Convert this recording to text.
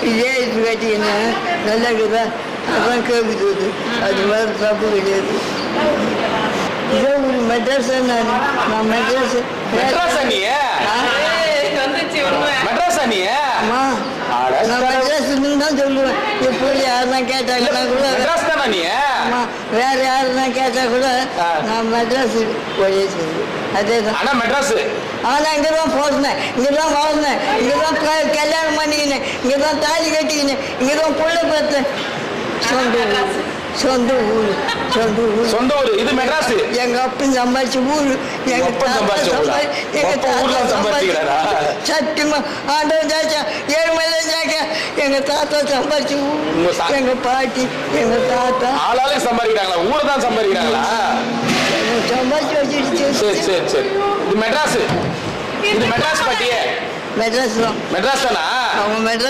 இதே இது கட்டிங்கன்னா நல்லா இருக்குதா அதான் கேட்குது. அது மாதிரி தப்பு கிடையாது. இதே ஒரு மெட்ராஸ் நான் மெட்ராஸ் ஆமா நான் மெட்ராஸ்ன்னு தான் சொல்லுவேன். எப்படி யாருன்னா கேட்டாங்கன்னா கூட ஆமா வேற யாருன்னா கேட்டா கூட நான் மெட்ராஸ் போயே சொல்லுவேன். அதேதான். ஆனா இங்கதான் போனேன், இங்கதான் வாழ்ந்தேன், இங்கதான் கல்யாணம் பண்ணிக்கினேன், இங்கதான் தாலி கட்டிக்கினேன், இங்கதான் புள்ள பார்த்தேன். சொந்த ஊர் சொந்த ஊர் இது மெட்ராஸ். எங்க அப்பன் சம்பாதிச்ச ஊரு, எங்க சத்தியமா ஆண்டவன் சாச்சா ஏழுமலை சாக்க எங்க தாத்தா சம்பாதிச்ச ஊரு, எங்க பாட்டி எங்க தாத்தா ஆளாலே சம்பாதிக்கிறாங்களா? ஊரை தான் சம்பாதிக்கிறாங்களா? சம்பாதிச்சு வச்சிருச்சு. சரி சரி சரி. இது மெட்ராஸ். இது மெட்ராஸ் பாட்டியே. மெட்ராஸ் தான். மெட்ராஸ் தானா? அவங்க மெட்ராஸ்.